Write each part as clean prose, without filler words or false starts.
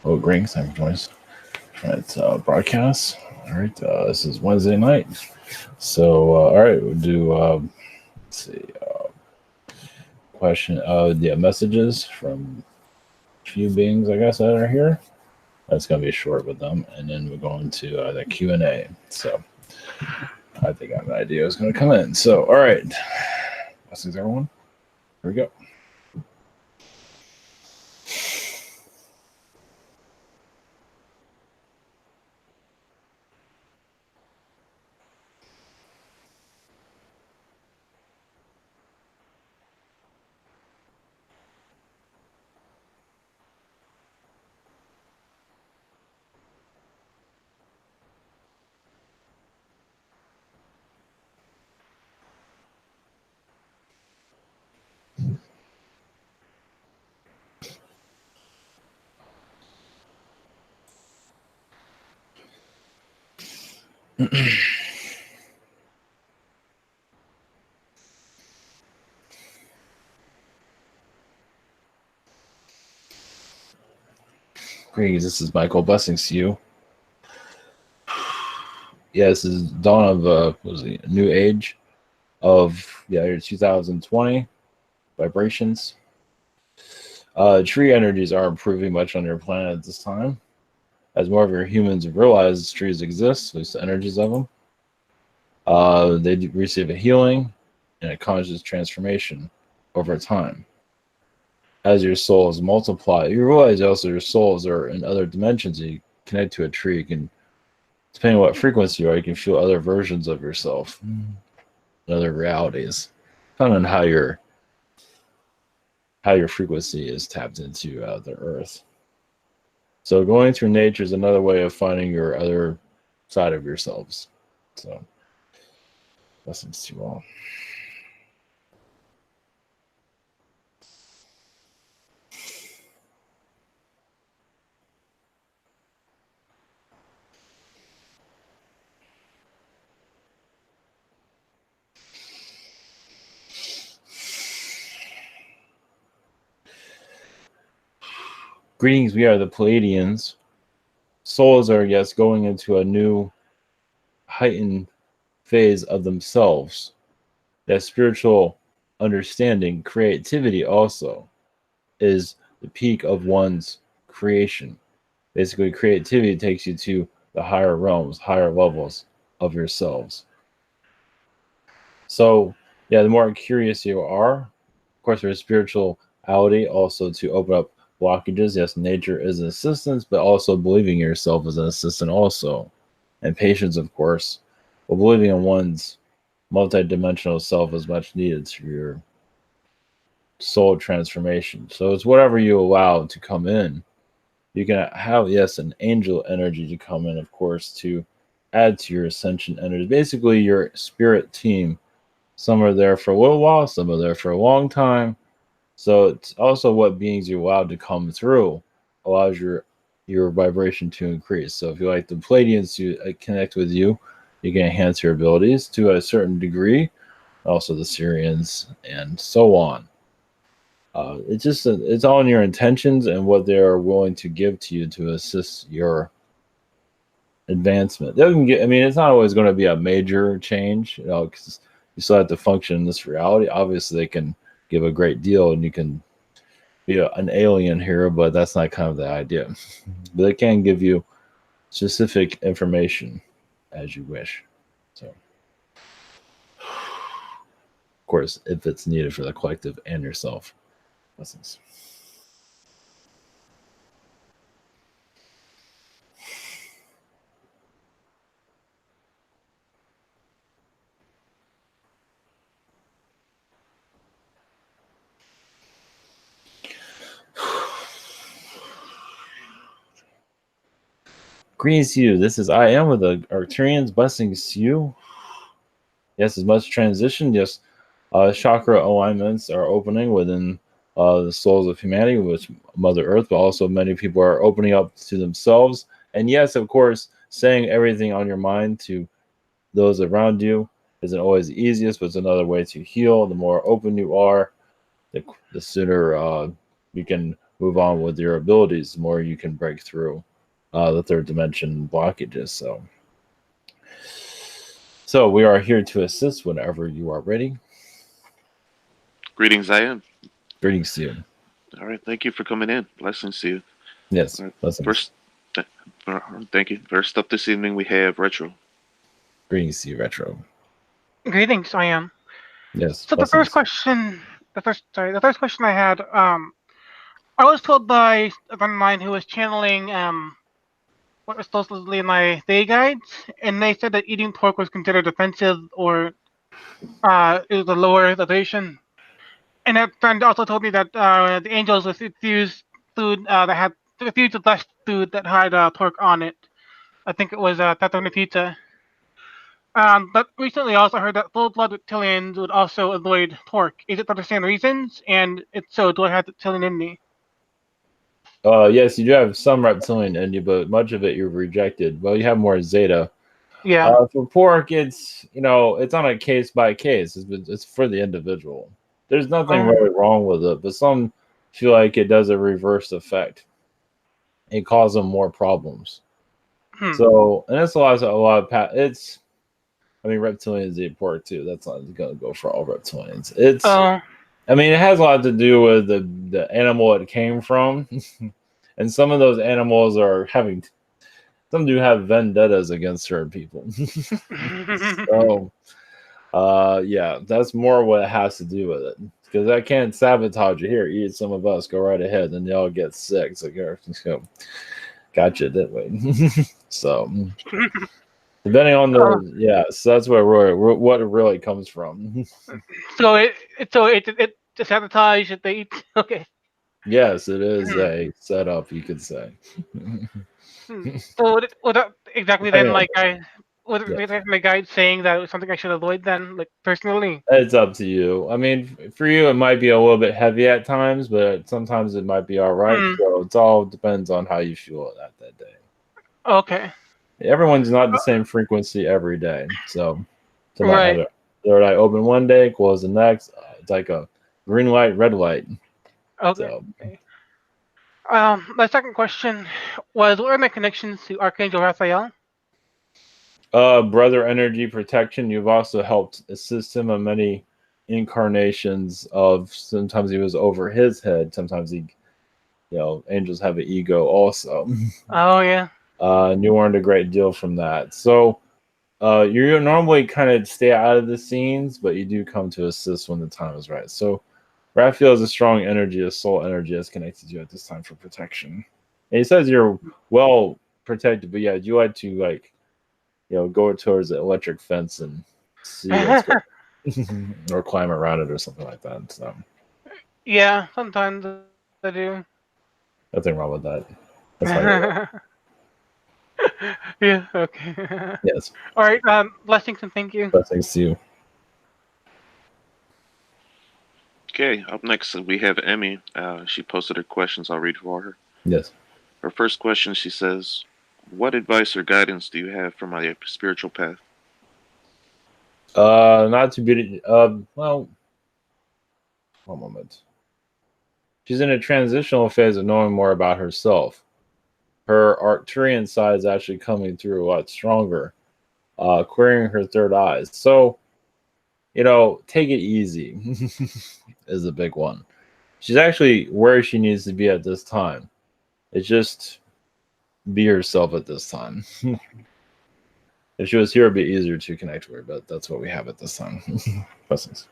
Oh, great. Time for joining us. All right, broadcast. All right, this is Wednesday night. So, all right, we'll do, let's see, messages from a few beings, I guess, that are here. That's going to be short with them. And then we're going to the Q&A. So, I think I have an idea who's going to come in. So, all right. Blessings, everyone. Here we go. Greetings, this is Michael. Blessings to you. Yeah, this is dawn of a new age of 2020 vibrations. Tree energies are improving much on your planet at this time. As more of your humans realize trees exist, at least the energies of them, they receive a healing and a conscious transformation over time. As your souls multiply, you realize also your souls are in other dimensions. You connect to a tree, you can, depending on what frequency you are, you can feel other versions of yourself, other realities, depending on how your frequency is tapped into the earth. So going through nature is another way of finding your other side of yourselves. So blessings to you all. Greetings, we are the Palladians. Souls are, yes, going into a new heightened phase of themselves. That spiritual understanding, creativity also is the peak of one's creation. Basically, creativity takes you to the higher realms, higher levels of yourselves. So, yeah, the more curious you are, of course, there's spirituality also to open up blockages. Yes, nature is an assistance, but also believing in yourself is an assistant also. And patience, of course. But believing in one's multidimensional self is much needed through your soul transformation. So it's whatever you allow to come in. You can have, yes, an angel energy to come in, of course, to add to your ascension energy. Basically, your spirit team. Some are there for a little while, some are there for a long time. So it's also what beings you're allowed to come through allows your vibration to increase. So if you like the Palladians to connect with you, you can enhance your abilities to a certain degree. Also the Syrians and so on. It's all in your intentions and what they are willing to give to you to assist your advancement. They can get. I mean, it's not always going to be a major change, because you still have to function in this reality. Obviously, they can give a great deal, and you can be an alien here, but that's not kind of the idea. But they can give you specific information as you wish. So, of course, if it's needed for the collective and yourself. Blessings. Greetings to you. This is I am with the Arcturians. Blessings to you. Yes, as much transition. Yes, chakra alignments are opening within the souls of humanity, which Mother Earth, but also many people are opening up to themselves. And yes, of course, saying everything on your mind to those around you isn't always the easiest, but it's another way to heal. The more open you are, the sooner you can move on with your abilities, the more you can break through the third dimension blockages. So we are here to assist whenever you are ready. Greetings, I am. Greetings to you. All right, thank you for coming in. Blessings to you. Yes, All right, blessings. first, thank you. First up this evening, we have Retro. Greetings to you, Retro. Greetings, I am. Yes, So blessings. the first question I had, I was told by a friend of mine who was channeling what was supposedly my day guides, and they said that eating pork was considered offensive or it was a lower vibration. And that friend also told me that the angels refused food that had refused to bless food that had pork on it. I think it was pepperoni pizza. But recently I also heard that full-blood reptilians would also avoid pork. Is it for the same reasons? And if so, do I have reptilian in me? Yes, you do have some reptilian in you, but much of it you've rejected. Well, you have more Zeta. Yeah. For pork, it's on a case by case. It's for the individual. There's nothing Um. really wrong with it, but some feel like it does a reverse effect. It causes them more problems. Hmm. So, and it's it's. I mean, reptilians eat pork too. That's not gonna go for all reptilians. Oh. I mean, it has a lot to do with the animal it came from, and some of those animals are having. Some do have vendettas against certain people. So, yeah, that's more what it has to do with it. Because I can't sabotage you. Here, eat some of us. Go right ahead, and they all get sick. It's like, here, so, gotcha, didn't we? So, depending on Oh. so that's where what it really comes from. So it to sabotage if they eat. Okay. Yes, it is Hmm. a setup, you could say. Hmm. So would that exactly Depending then on like I would yeah, it be like my guide saying that it was something I should avoid then, like personally? it's up to you. I mean, for you, it might be a little bit heavy at times, but sometimes it might be all right. Hmm. So it's all depends on how you feel at that day. Okay. Everyone's not the same frequency every day. So they might have Right. it. Third eye open one day, close the next. It's like a green light, red light. Okay. So, Okay. My second question was, what are my connections to Archangel Raphael? brother energy protection. You've also helped assist him on many incarnations of. Sometimes he was over his head. Sometimes angels have an ego also. Oh yeah. And you learned a great deal from that. So, you normally kind of stay out of the scenes, but you do come to assist when the time is right. So, Raphael is a strong energy, a soul energy that's connected to you at this time for protection. And he says you're well protected, but yeah, you like to go towards the electric fence and see what's going on, or climb around it or something like that. So, Yeah, sometimes I do. nothing wrong with that. That's how you roll. Yeah. Okay. Yes, All right. Blessings and thank you. blessings to you. Okay, up next we have Emmy. She posted her questions. I'll read for her. Yes. Her first question, she says, "What advice or guidance do you have for my spiritual path?" Not to be. Well, one moment. She's in a transitional phase of knowing more about herself. Her Arcturian side is actually coming through a lot stronger, clearing her third eyes. So, take it easy is a big one. She's actually where she needs to be at this time. It's just be herself at this time. If she was here, it'd be easier to connect with her, but that's what we have at this time. Blessings.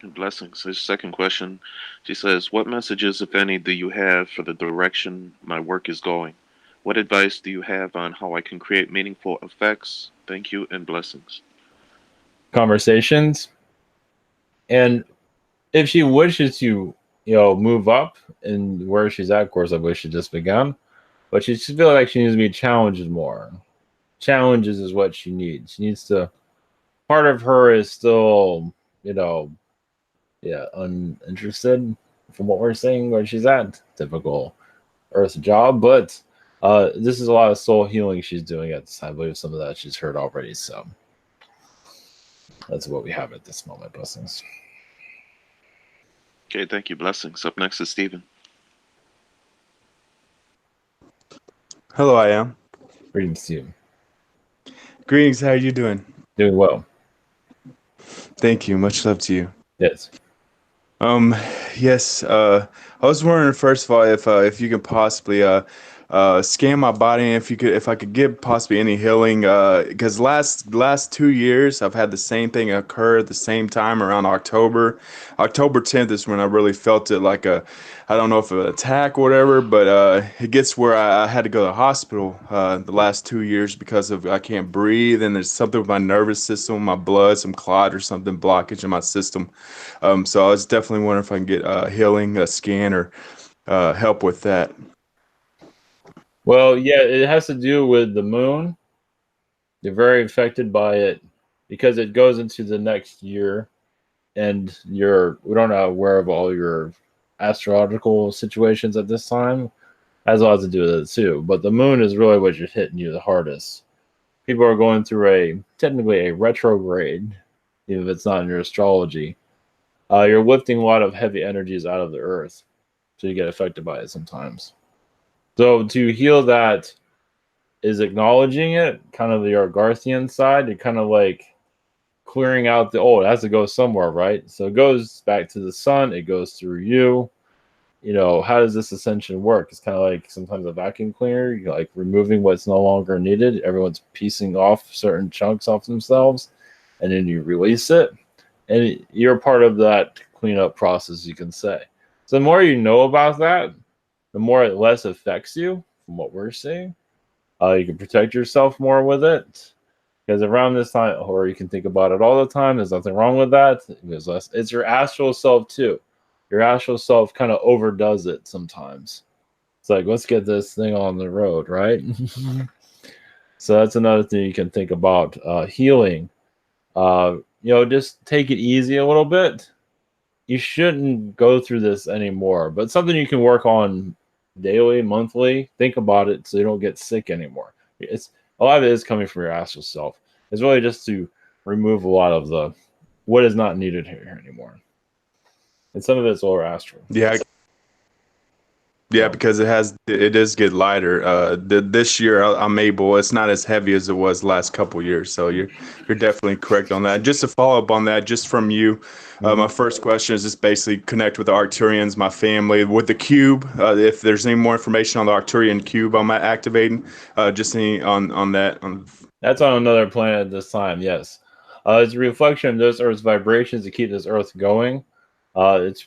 Blessings. His second question, she says, "What messages, if any, do you have for the direction my work is going? What advice do you have on how I can create meaningful effects? Thank you and blessings." Conversations. And if she wishes to, move up and where she's at, of course, I wish she just began. But she just feels like she needs to be challenged more. Challenges is what she needs. She needs to. Part of her is still, uninterested from what we're seeing where she's at. Typical Earth job, but this is a lot of soul healing she's doing at this time. I believe some of that she's heard already. So that's what we have at this moment. Blessings. Okay, thank you. Blessings. Up next is Stephen. Hello, I am. Greetings to you. Greetings. How are you doing? Doing well. Thank you. Much love to you. Yes. Um, yes. I was wondering first of all if you could possibly scan my body, and if I could get possibly any healing. Because last 2 years I've had the same thing occur at the same time around October. October 10th is when I really felt it like I don't know if an attack or whatever, but it gets where I had to go to the hospital the last 2 years because of I can't breathe, and there's something with my nervous system, my blood, some clot or something blockage in my system. So I was definitely wondering if I can get healing, a scan, or help with that. Well, yeah, it has to do with the moon. You're very affected by it because it goes into the next year, and we don't know aware of all your astrological situations at this time. Has a lot to do with it too. But the moon is really what you're hitting you the hardest. People are going through technically a retrograde, even if it's not in your astrology. You're lifting a lot of heavy energies out of the earth, so you get affected by it sometimes. So to heal that is acknowledging it, kind of the Arcturian side. You're kind of like clearing out it has to go somewhere, right? So it goes back to the sun, it goes through you. How does this ascension work? It's kind of like sometimes a vacuum cleaner. You're like removing what's no longer needed. Everyone's piecing off certain chunks off themselves, and then you release it. And you're part of that cleanup process, you can say. So the more you know about that, the more it less affects you, from what we're seeing. You can protect yourself more with it. Because around this time, or you can think about it all the time, there's nothing wrong with that. It's your astral self too. Your astral self kind of overdoes it sometimes. It's like, let's get this thing on the road, right? So that's another thing you can think about. Healing. Just take it easy a little bit. You shouldn't go through this anymore, but something you can work on daily, monthly. Think about it so you don't get sick anymore. It's a lot of it is coming from your astral self. It's really just to remove a lot of what is not needed here anymore. And some of it's lower astral. Yeah, because it does get lighter. This year I'm able. It's not as heavy as it was last couple years. So you're definitely correct on that. Just to follow up on that, just from you, my first question is just basically connect with the Arcturians, my family, with the cube. If there's any more information on the Arcturian cube, I'm activating. Just any on that. That's on another planet this time. Yes, it's a reflection of this Earth's vibrations to keep this Earth going. It's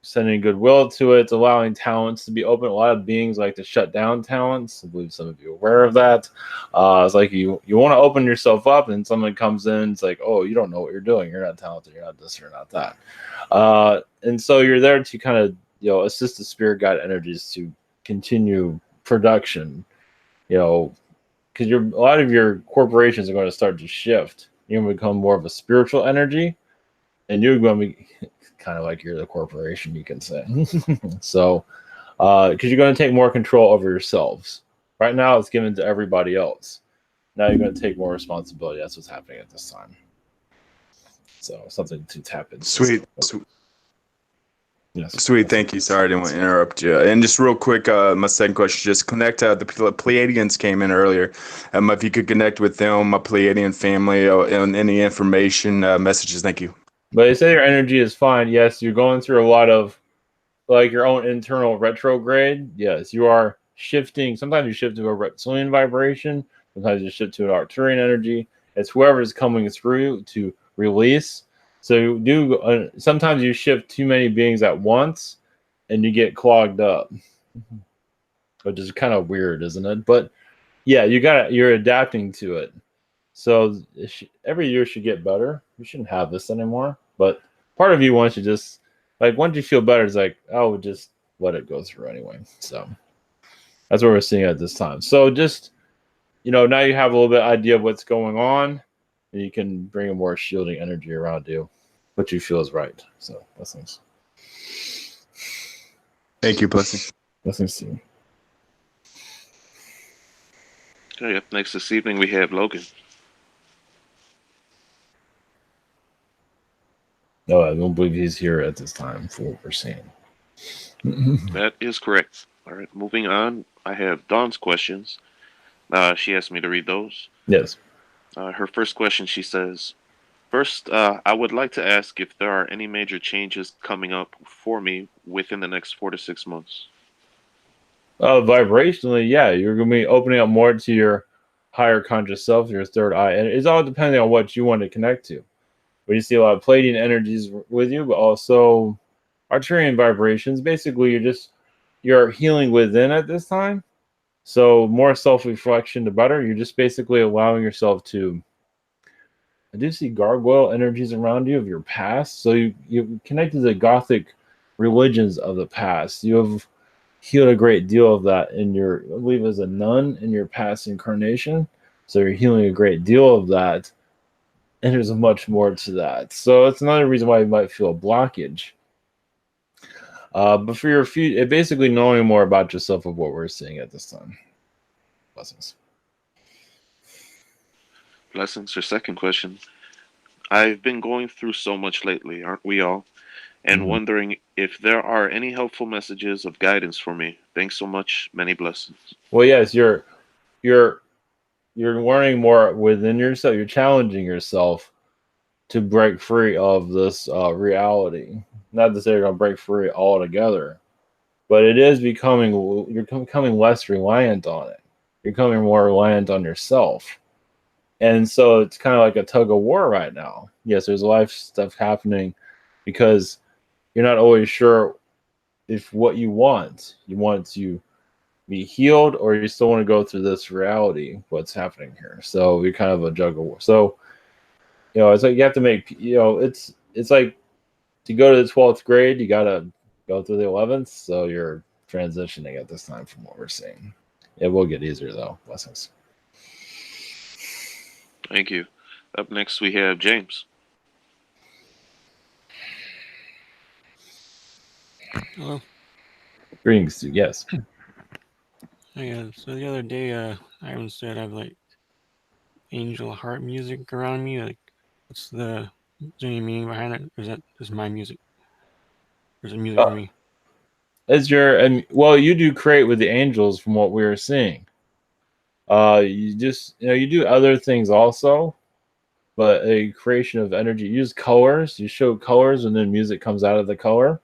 sending goodwill to it. It's allowing talents to be open. A lot of beings like to shut down talents. I believe some of you are aware of that. It's like you want to open yourself up, and someone comes in. It's like, oh, you don't know what you're doing. You're not talented. You're not this. You're not that. And so you're there to kind of assist the spirit guide energies to continue production. Because a lot of your corporations are going to start to shift. You're going to become more of a spiritual energy, and you're going to be kind of like you're the corporation, you can say. So, because you're going to take more control over yourselves. Right now, it's given to everybody else. Now you're going to take more responsibility. That's what's happening at this time. So, something to tap into. Sweet. Yes. Sweet, thank you. Sorry, I didn't want to interrupt you. And just real quick, my second question, just connect. The Pleiadians came in earlier. If you could connect with them, my Pleiadian family, and any information, messages, thank you. But they say your energy is fine. Yes, you're going through a lot of your own internal retrograde. Yes, you are shifting. Sometimes you shift to a reptilian vibration. Sometimes you shift to an Arcturian energy. It's whoever is coming through to release. So you do. Sometimes you shift too many beings at once, and you get clogged up, which is kind of weird, isn't it? But yeah, you're adapting to it. So every year should get better. You shouldn't have this anymore. But part of you wants to just once you feel better, it's like, oh, just let it go through anyway. So that's what we're seeing at this time. So just now you have a little bit idea of what's going on, and you can bring a more shielding energy around you, what you feel is right. So blessings. Thank you, blessings. Blessings to you. Okay, up next this evening we have Logan. No, I don't believe he's here at this time for what we're seeing. That is correct. All right, moving on. I have Dawn's questions. She asked me to read those. Yes. Her first question, she says, first, I would like to ask if there are any major changes coming up for me within the next 4 to 6 months. Vibrationally, yeah, you're going to be opening up more to your higher conscious self, your third eye. And it's all depending on what you want to connect to. But you see a lot of Palladian energies with you, but also Arcturian vibrations. Basically, you're healing within at this time. So more self-reflection, the better. You're just basically allowing yourself to. I do see gargoyle energies around you of your past. So you connect to the Gothic religions of the past. You have healed a great deal of that in your, I believe, as a nun in your past incarnation. So you're healing a great deal of that. And there's much more to that. So it's another reason why you might feel a blockage. But for your future, basically knowing more about yourself of what we're seeing at this time. Blessings. Blessings. Her second question. I've been going through so much lately, aren't we all? And wondering if there are any helpful messages of guidance for me. Thanks so much. Many blessings. Well, yes, you're learning more within yourself. You're challenging yourself to break free of this reality. Not to say you're going to break free altogether, but it is becoming, you're becoming less reliant on it. You're becoming more reliant on yourself. And so it's kind of like a tug of war right now. Yes, there's a lot of stuff happening because you're not always sure if what you want to be healed, or you still want to go through this reality, what's happening here. So you're kind of a jug of war. So, it's like you have to make, it's like to go to the 12th grade, you got to go through the 11th. So you're transitioning at this time from what we're seeing. It will get easier though. Blessings. Thank you. Up next, we have James. Hello. Greetings. Yes. Yeah, so the other day, Ivan said I have like angel heart music around me. Like, is there any meaning behind it? Or is that just my music? Or is it music for me? Well, you do create with the angels from what we were seeing. You just, you do other things also, but a creation of energy. You use colors. You show colors, and then music comes out of the color.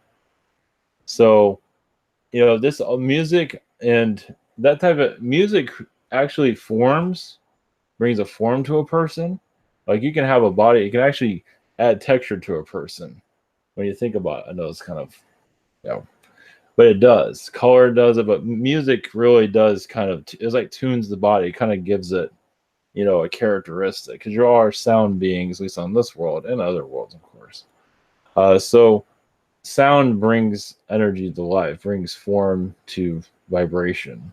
So, this music and that type of music actually brings a form to a person. Like you can have a body, it can actually add texture to a person when you think about it. I know it's kind of, but it does. Color does it, but music really does kind of, it's like tunes the body, it kind of gives it, a characteristic, because you are sound beings, at least on this world and other worlds, of course. So sound brings energy to life, brings form to vibration.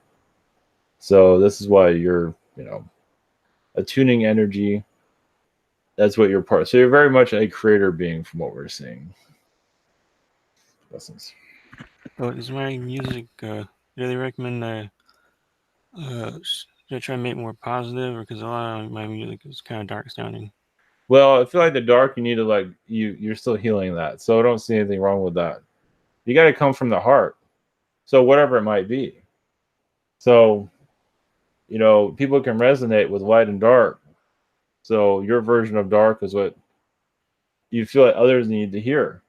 So this is why you're, attuning energy. That's what you're part of. So you're very much a creator being from what we're seeing. Blessings. Oh, is my music, do they recommend should I try and make it more positive, or because a lot of my music is kind of dark sounding? Well, I feel like the dark, you need to you're still healing that. So I don't see anything wrong with that. You got to come from the heart. So whatever it might be. So, people can resonate with light and dark. So your version of dark is what you feel like others need to hear.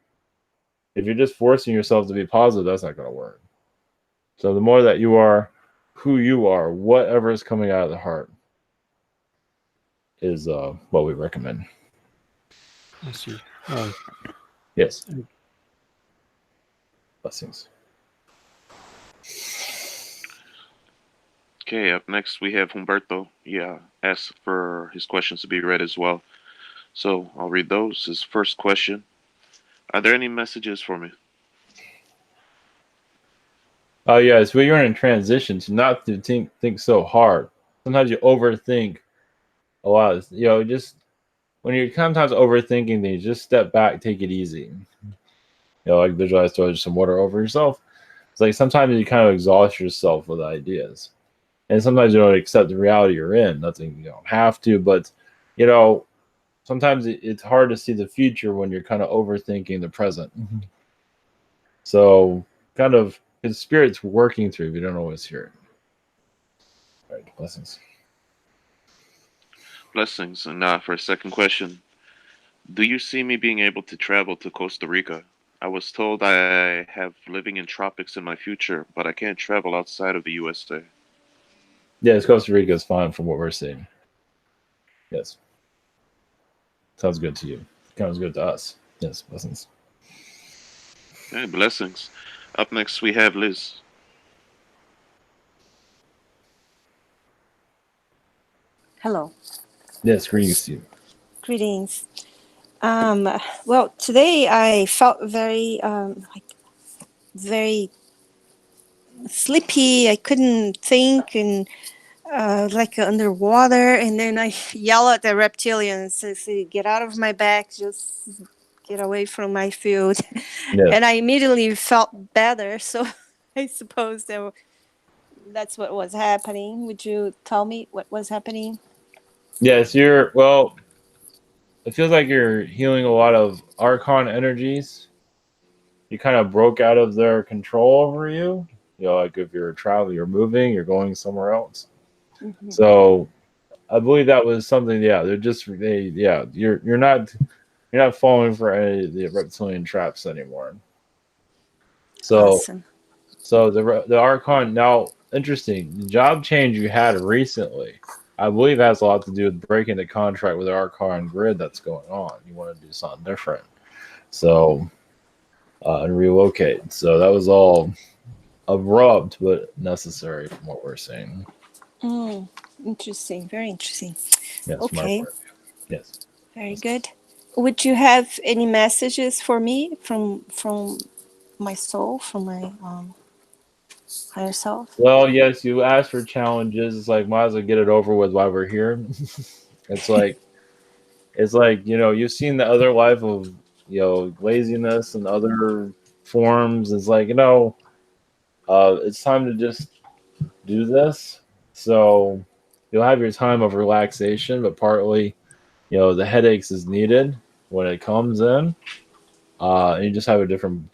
If you're just forcing yourself to be positive, that's not going to work. So the more that you are who you are, whatever is coming out of the heart is what we recommend. I see. Yes. Blessings. Okay, up next we have Humberto. Yeah, asked for his questions to be read as well. So I'll read those. His first question: are there any messages for me? Oh, yeah. So you're in transition to not to think so hard. Sometimes you overthink a lot. Just when you're sometimes overthinking things, just step back, take it easy. Like visualize throwing some water over yourself. It's like sometimes you kind of exhaust yourself with ideas. And sometimes you don't accept the reality you're in. Nothing, you don't have to, but sometimes it's hard to see the future when you're kind of overthinking the present. So kind of his spirit's working through, but you don't always hear it. All right, blessings. Blessings. And for a second question, do you see me being able to travel to Costa Rica? I was told I have living in tropics in my future, but I can't travel outside of the USA. Yes, Costa Rica is fine from what we're seeing. Yes. Sounds good to you. Sounds good to us. Yes, blessings. Okay, blessings. Up next, we have Liz. Hello. Yes, greetings to you. Greetings. Well, today I felt very sleepy. I couldn't think and like underwater. And then I yell at the reptilians, say, get out of my back, just get away from my field. Yes. And I immediately felt better. So I suppose that's what was happening. Would you tell me what was happening? Yes, it feels like you're healing a lot of Archon energies. You kind of broke out of their control over you. Like if you're traveling, you're moving, you're going somewhere else. Mm-hmm. So I believe that was something. Yeah, you're not falling for any of the reptilian traps anymore. So, Awesome. so the Archon now interesting. The job change you had recently, I believe, has a lot to do with breaking the contract with the Archon grid that's going on. You want to do something different, so and relocate. So that was all abrupt but necessary from what we're seeing. Interesting. Very interesting. Yes, Okay. Yes. Very good. Would you have any messages for me from my soul, from my higher self? Well, yes, you asked for challenges. It's like might as well get it over with while we're here. it's like you've seen the other life of laziness and other forms. It's like it's time to just do this. So you'll have your time of relaxation, but partly, the headaches is needed when it comes in. And you just have a different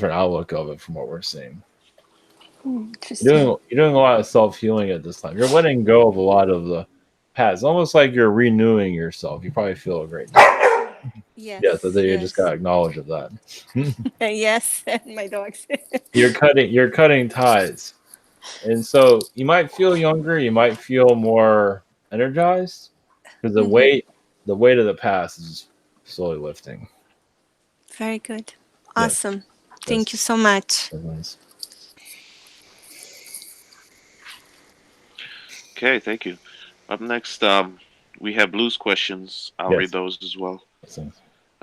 outlook of it from what we're seeing. Interesting. You're doing a lot of self-healing at this time. You're letting go of a lot of the past. Almost like you're renewing yourself. You probably feel a great deal. Yes. Yeah, so you just got knowledge of that. Yes, my dogs. You're cutting ties. And so you might feel younger, you might feel more energized because the weight of the past is slowly lifting. Very good. Yes. Awesome. Thank you so much. Okay, thank you. Up next, we have Blue's questions. I'll read those as well.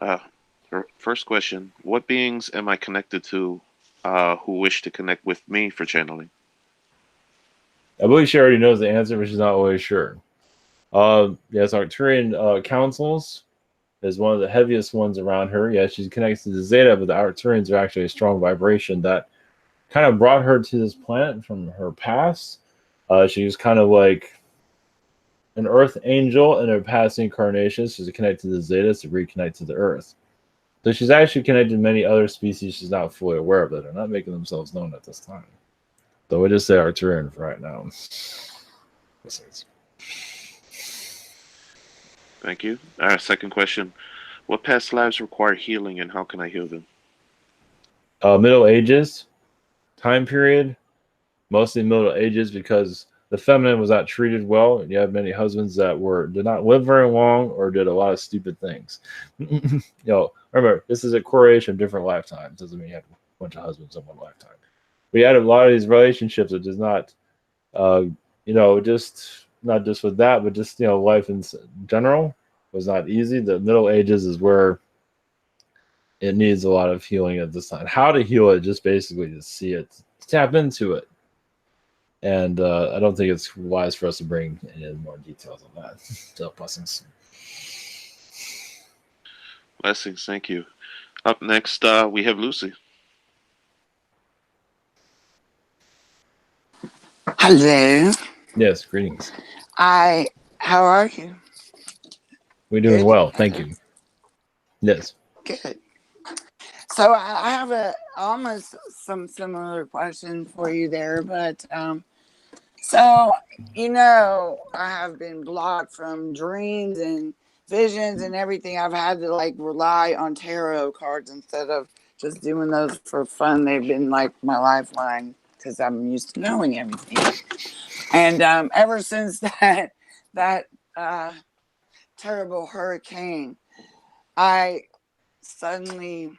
Her first question: what beings am I connected to who wish to connect with me for channeling? I believe she already knows the answer, but she's not always sure. Yes, Arcturian councils is one of the heaviest ones around her. Yeah, she's connected to the Zeta, but the Arcturians are actually a strong vibration that kind of brought her to this planet from her past. She was kind of like an Earth angel in her past incarnations. She's connected to the Zetas to reconnect to the Earth. So she's actually connected to many other species she's not fully aware of that are not making themselves known at this time. So we just say Arcturian for right now. Thank you. Our second question: what past lives require healing, and how can I heal them? Middle Ages time period, mostly Middle Ages, because the feminine was not treated well, and you have many husbands that did not live very long or did a lot of stupid things. Remember, this is a correlation of different lifetimes. Doesn't mean you have a bunch of husbands in one lifetime. We had a lot of these relationships that does not, just not just with that, but just life in general was not easy. The Middle Ages is where it needs a lot of healing at this time. How to heal it? Just basically to see it, tap into it. And I don't think it's wise for us to bring any more details on that. So blessings. Blessings. Thank you. Up next, we have Lucy. Hello. Yes, greetings. How are you? We're doing Good? well. Thank you. Yes. Good. So I have a almost some similar question for you there, but so I have been blocked from dreams and visions and everything. I've had to like rely on tarot cards instead of just doing those for fun. They've been like my lifeline because I'm used to knowing everything. And ever since that terrible hurricane, I suddenly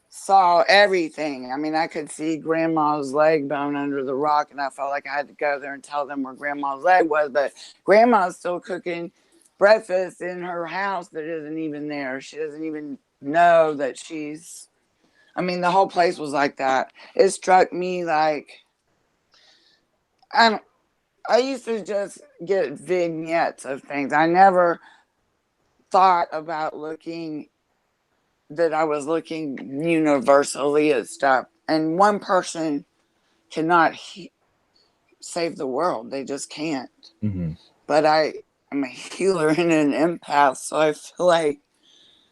saw everything. I mean, I could see grandma's leg bone under the rock, and I felt like I had to go there and tell them where grandma's leg was. But grandma's still cooking breakfast in her house that isn't even there. She doesn't even know that she's. I mean, the whole place was like that. It struck me like I used to just get vignettes of things. I never thought about that I was looking universally at stuff. And one person cannot save the world. They just can't. Mm-hmm. But I'm a healer and an empath, so I feel like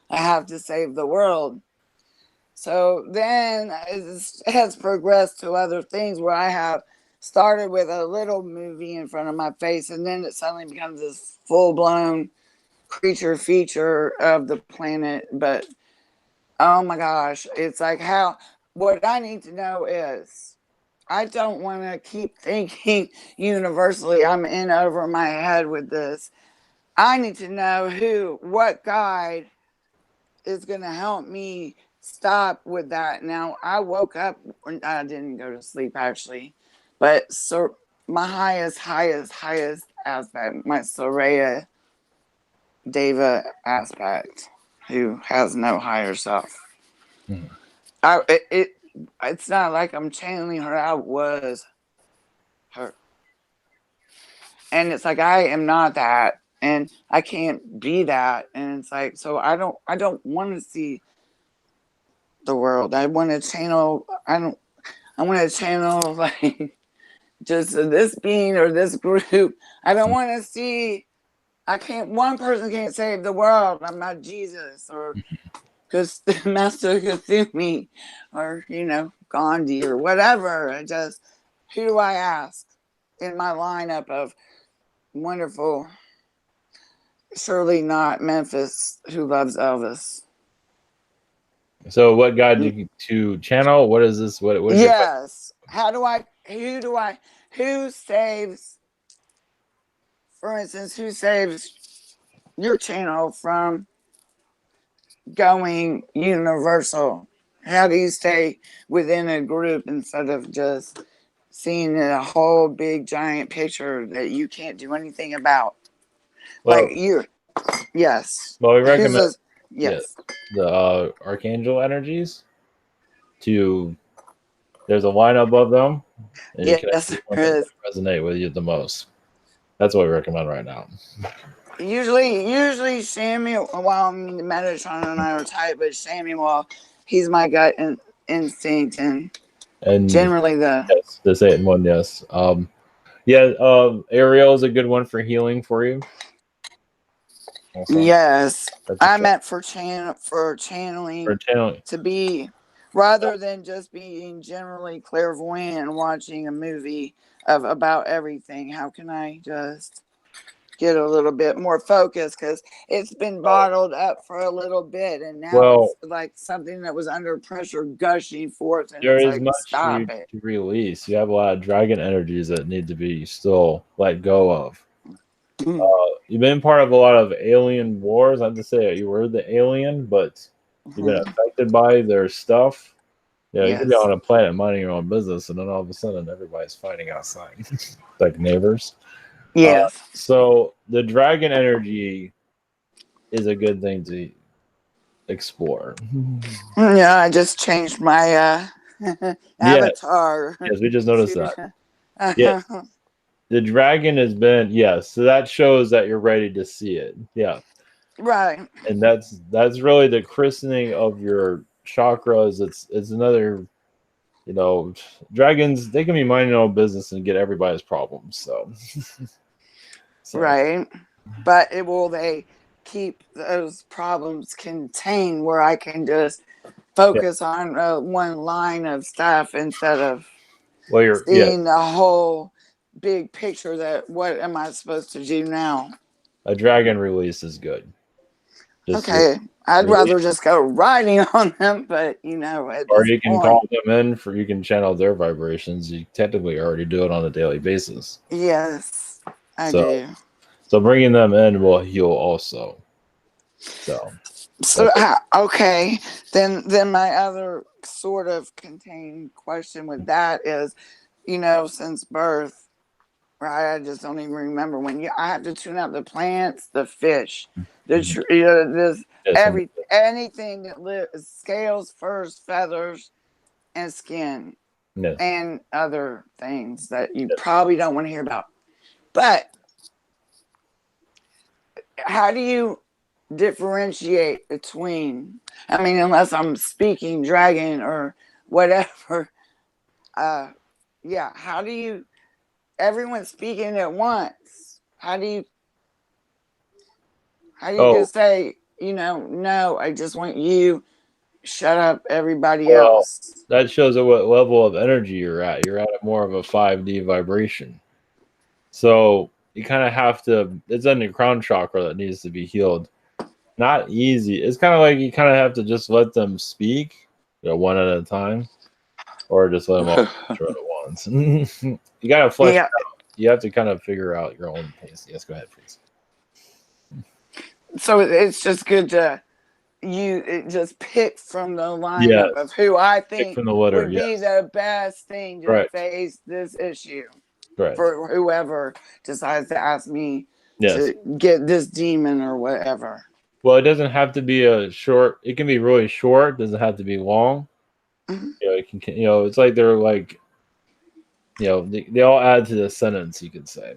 I have to save the world. So then it has progressed to other things where I have started with a little movie in front of my face, and then it suddenly becomes this full-blown creature feature of the planet. But oh my gosh, it's like what I need to know is I don't want to keep thinking universally I'm in over my head with this. I need to know what guide is going to help me stop with that. Now, I woke up, I didn't go to sleep actually, but so my highest aspect, my Soraya Deva aspect, who has no higher self. Mm-hmm. It's not like I'm channeling her. I was her, and it's like I am not that, and I can't be that, and it's like so I don't want to see the world. I want to channel. I want to channel like just this being or this group. I don't want to see. I can't. One person can't save the world. I'm not Jesus or because the Master Cthulhu or Gandhi or whatever. Who do I ask in my lineup of wonderful? Surely not Memphis, who loves Elvis. So, what guide you to channel? What is this? What is yes. Who saves? For instance, who saves your channel from going universal? How do you stay within a group instead of just seeing a whole big giant picture that you can't do anything about? Well, yes. Well, we recommend yes. The Archangel energies. There's a line above them, and you can Yes, one that resonate with you the most. That's what we recommend right now. Usually Samuel, Metatron and I are tight, but Samuel, he's my gut instinct, and generally yes, the Satan one, yes. Ariel is a good one for healing for you. Also. Yes, I meant for channeling to be rather than just being generally clairvoyant and watching a movie about everything. How can I just get a little bit more focused because it's been bottled up for a little bit and now it's like something that was under pressure gushing forth and there it's is like much stop to it. release. You have a lot of dragon energies that need to be still let go of. You've been part of a lot of alien wars. Not to say you were the alien, but you've been affected by their stuff. Yeah, you could be on a planet minding your own business, and then all of a sudden everybody's fighting outside, like neighbors. Yes. So the dragon energy is a good thing to explore. Yeah, I just changed my avatar. Yes, we just noticed that. Yes. The dragon has been, so that shows that you're ready to see it. Yeah. Right. And that's really the christening of your chakras. It's another, dragons, they can be minding their own business and get everybody's problems. So right. But will they keep those problems contained where I can just focus on one line of stuff instead of seeing the whole big picture? That what am I supposed to do now? A dragon release is good. Okay, I'd rather just go riding on them, but at or this you can point, call them in for you can channel their vibrations. You technically already do it on a daily basis. Yes, I do. So bringing them in will heal also. So okay, then my other sort of contained question with that is, since birth, right? I just don't even remember when I have to tune out the plants, the fish, the anything that lives, scales, furs, feathers, and skin, and other things that you probably don't want to hear about. But how do you differentiate between? I mean, unless I'm speaking dragon or whatever. Yeah. How do you? Everyone's speaking at once. How do you just say, no, I just want you, shut up, everybody else? That shows at what level of energy you're at. You're at more of a 5D vibration. So you kind of have to, it's in the crown chakra that needs to be healed. Not easy. It's kind of like you kind of have to just let them speak, one at a time, or just let them all at once. You got to flesh it out. You have to kind of figure out your own pace. Yes, go ahead, please. So it's just good to just pick from the lineup of who I think would be the best thing to face this issue for whoever decides to ask me to get this demon or whatever. Well, it doesn't have to be a short. It can be really short. It doesn't have to be long. Mm-hmm. It can. It's like they're like. They all add to the sentence. You could say.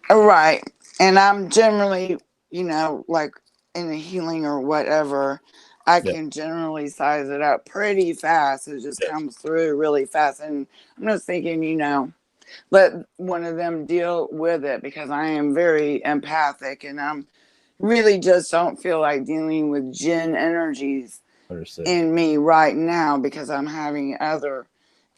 Right, and I'm generally, like in the healing or whatever, I can generally size it up pretty fast. It just comes through really fast, and I'm just thinking, let one of them deal with it, because I am very empathic, and I'm really just don't feel like dealing with Jinn energies in me right now because I'm having other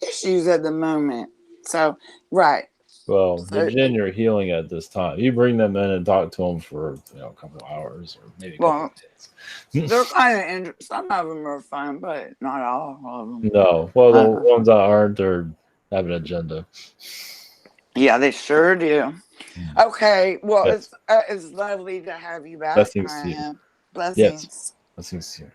issues at the moment. So, right. Well, the Jinn you're healing at this time, you bring them in and talk to them for a couple of hours or maybe a couple of days. They're kind of some of them are fun, but not all of them. No, well, the ones that aren't have an agenda. Yeah, they sure do. Okay, well, it's lovely to have you back. Blessings to you. Blessings. Yes. Blessings to you.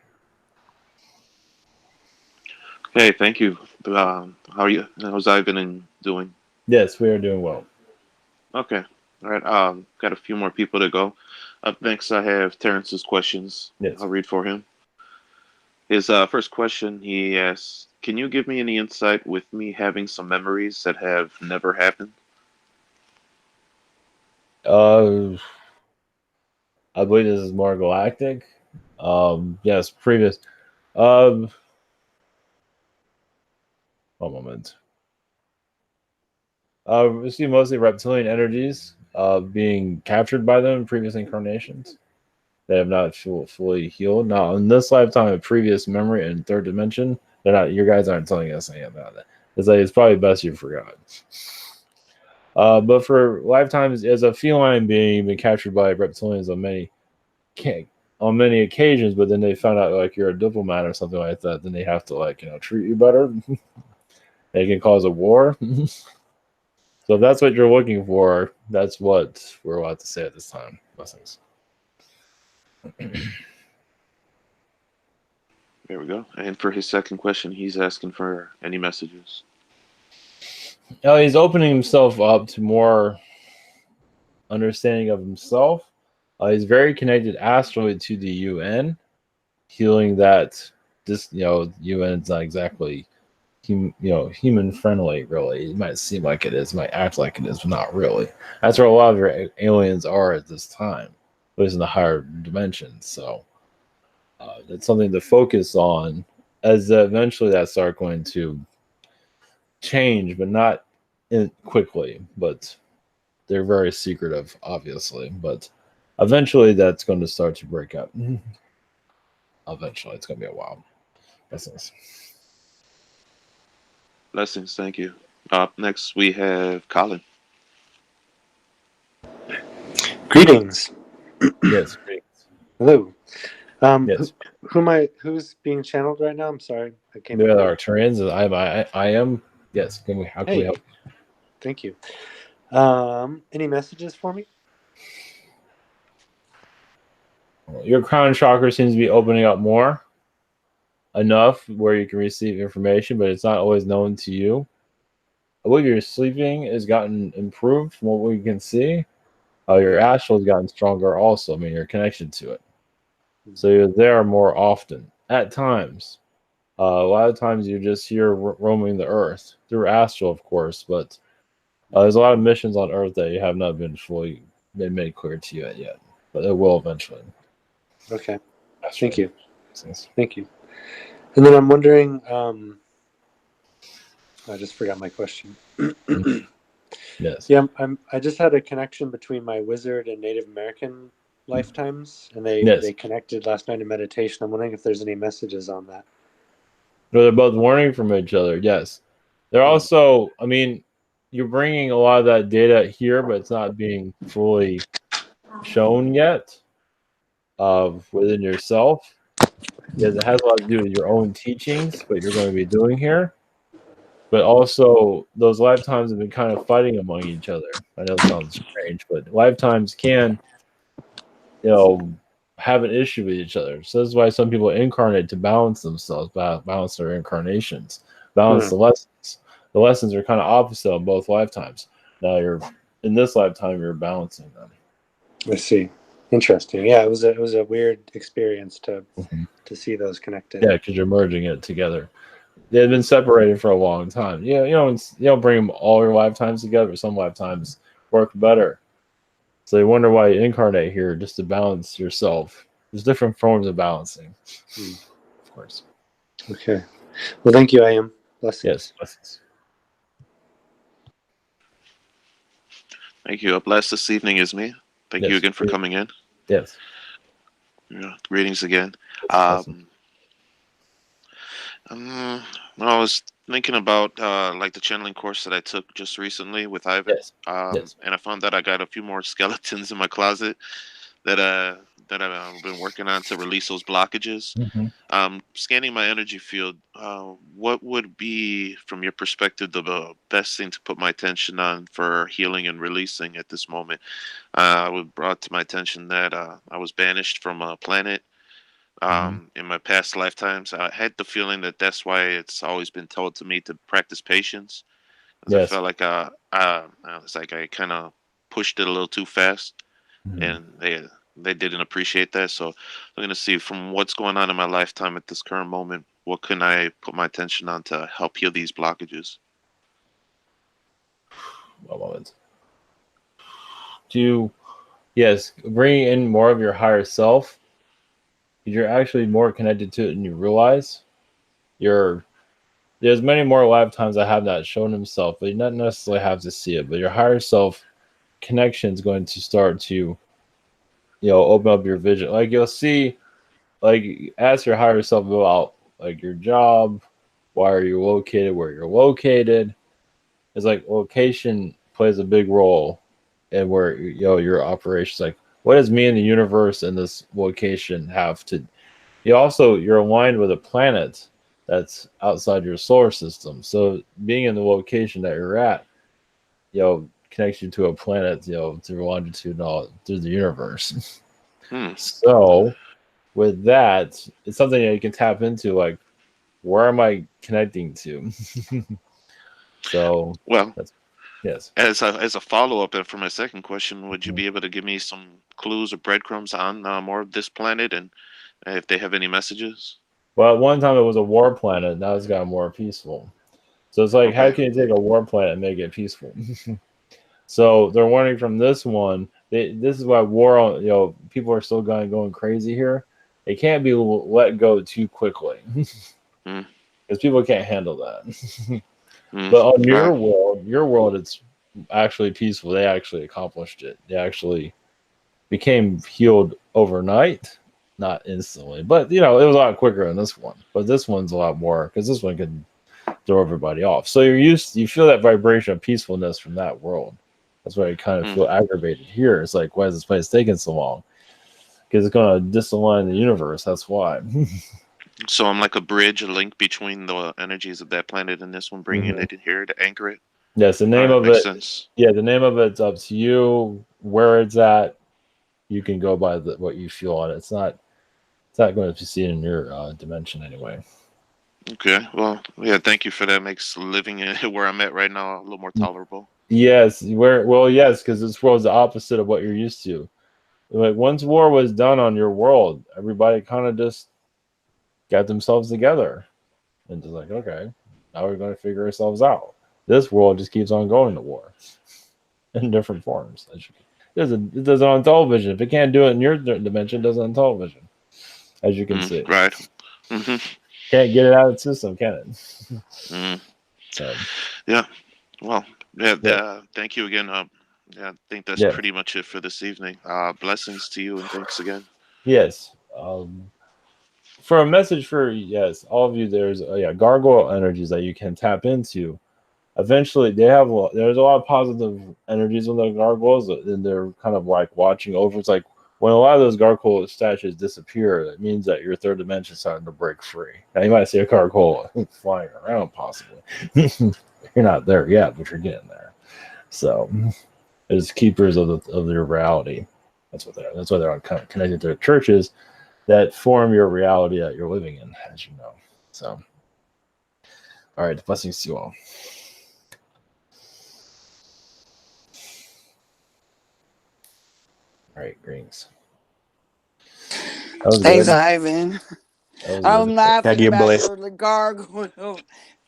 Hey, thank you. How are you? How's Ivan doing? Yes, we are doing well. Okay. All right. Got a few more people to go. Up next, I have Terrance's questions. Yes. I'll read for him. His first question, he asks, can you give me any insight with me having some memories that have never happened? I believe this is more galactic. Yes, previous. One moment. We see mostly reptilian energies being captured by them in previous incarnations. They have not fully healed. Now, in this lifetime of previous memory and third dimension, they're not. Your guys aren't telling us anything about that. It's probably best you forgot. But for lifetimes as a feline being been captured by reptilians on many occasions, but then they found out like you're a diplomat or something like that, then they have to treat you better. They can cause a war. So if that's what you're looking for, that's what we're allowed to say at this time. Blessings. There we go. And for his second question, he's asking for any messages. He's opening himself up to more understanding of himself. He's very connected astrally to the UN, healing that this, UN is not exactly, human friendly, really. It might seem like it is, might act like it is, but not really. That's where a lot of your aliens are at this time, at least in the higher dimensions. So that's something to focus on, as eventually that start going to change, but not quickly. But they're very secretive, obviously, but eventually that's going to start to break up. Eventually, it's going to be a while. That's nice. Blessings. Thank you. Up next, we have Colin. Greetings. Yes, great. Hello. Yes. Who's being channeled right now? I'm sorry. I came The in other late. Arcturians, I am. Yes. How can we Hey, help? thank you. Any messages for me? Your crown chakra seems to be opening up more enough where you can receive information, but it's not always known to you. I believe your sleeping has gotten improved from what we can see. Your astral has gotten stronger also. I mean, your connection to it. So you're there more often. At times. A lot of times you're just here roaming the earth through astral, of course, but there's a lot of missions on earth that you have not been fully made clear to you yet, but it will eventually. Okay. Astral. Thank you. Thanks. Thank you. And then I'm wondering, I just forgot my question. Yes. Yeah, I just had a connection between my wizard and Native American lifetimes, and they connected last night in meditation. I'm wondering if there's any messages on that. No, they're both learning from each other. Yes. They're also, I mean, you're bringing a lot of that data here, but it's not being fully shown yet within yourself. Because it has a lot to do with your own teachings, what you're going to be doing here. But also, those lifetimes have been kind of fighting among each other. I know it sounds strange, but lifetimes can, have an issue with each other. So this is why some people incarnate to balance themselves, balance their incarnations, balance the lessons. The lessons are kind of opposite on both lifetimes. Now in this lifetime, you're balancing them. I see. Interesting. Yeah, it was a weird experience to see those connected. Yeah, because you're merging it together. They had been separated for a long time. Yeah, you don't bring them all your lifetimes together, but some lifetimes work better. So you wonder why you incarnate here, just to balance yourself. There's different forms of balancing, of course. Okay. Well, thank you, I am. Blessings. Yes, blessings. Thank you. Up last this evening is me. Thank you again for coming in. Yes. Yeah, greetings again. Awesome. I was thinking about like the channeling course that I took just recently with Ivan. Yes. And I found that I got a few more skeletons in my closet that I've been working on to release those blockages. Scanning my energy field, what would be, from your perspective, the best thing to put my attention on for healing and releasing at this moment? I was brought to my attention that I was banished from a planet in my past lifetimes. I had the feeling that that's why it's always been told to me to practice patience. Because I felt like it's like I kind of pushed it a little too fast, and they didn't appreciate that. So I'm gonna see from what's going on in my lifetime at this current moment, what can I put my attention on to help heal these blockages? One moment. Bring in more of your higher self. You're actually more connected to it than you realize. There's many more lifetimes that have not shown himself, but you don't necessarily have to see it. But your higher self connection is going to start to, open up your vision. Like you'll see, like ask your higher self about like your job, why are you located where you're located. It's like location plays a big role in where your operations. Like, what does me and the universe and this location have to? You're aligned with a planet that's outside your solar system. So being in the location that you're at, connects you to a planet, through longitude and all through the universe. So with that, it's something that you can tap into, like, where am I connecting to? So yes. As a follow up for my second question, would you be able to give me some clues or breadcrumbs on more of this planet and if they have any messages? Well, at one time it was a war planet. Now it's gotten more peaceful. So it's like, how can you take a war planet and make it peaceful? So they're warning from this one. This is why war, people are still going crazy here. It can't be let go too quickly because people can't handle that. But on your world, it's actually peaceful. They actually accomplished it. They actually became healed overnight, not instantly. But it was a lot quicker than this one. But this one's a lot more because this one can throw everybody off. So you feel that vibration of peacefulness from that world. That's why you kind of feel aggravated here. It's like, why is this place taking so long? Because it's going to disalign the universe. That's why. So I'm like a bridge, a link between the energies of that planet and this one, bringing it in here to anchor it. Yes, the name of makes it. Sense. Yeah, the name of it's up to you. Where it's at, you can go by what you feel on it. It's not going to be seen in your dimension anyway. Okay. Well, yeah. Thank you for that. Makes living where I'm at right now a little more tolerable. Yes, yes, because this world's the opposite of what you're used to. Like once war was done on your world, everybody kind of just got themselves together and just like, okay, now we're going to figure ourselves out. This world just keeps on going to war in different forms. It does it on television. If it can't do it in your dimension, it does it on television, as you can see. Right. Can't get it out of the system, can it? So. Yeah. Well. Yeah. Thank you again. Yeah, I think that's pretty much it for this evening. Blessings to you and thanks again. Yes. For a message for all of you, there's gargoyle energies that you can tap into. Eventually, there's a lot of positive energies with the gargoyles, and they're kind of like watching over. It's like when a lot of those gargoyle statues disappear, it means that your third dimension is starting to break free. Now you might see a gargoyle flying around, possibly. You're not there yet, but you're getting there. So, as keepers of your reality, that's what they're. That's why they're kind of connected to churches that form your reality that you're living in, as you know. So, all right, blessings to you all. All right, greetings. Thanks, Ivan. I'm laughing back for the gargoyle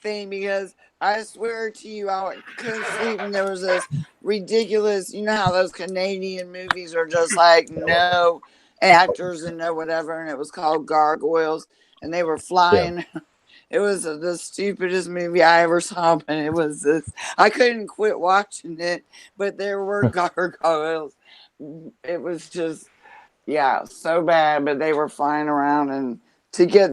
thing because I swear to you, I couldn't sleep, and there was this ridiculous, you know how those Canadian movies are just like no actors and no whatever, and it was called Gargoyles, and they were flying. Yeah. It was the stupidest movie I ever saw, but it was this. I couldn't quit watching it, but there were gargoyles. It was just, so bad, but they were flying around, and to get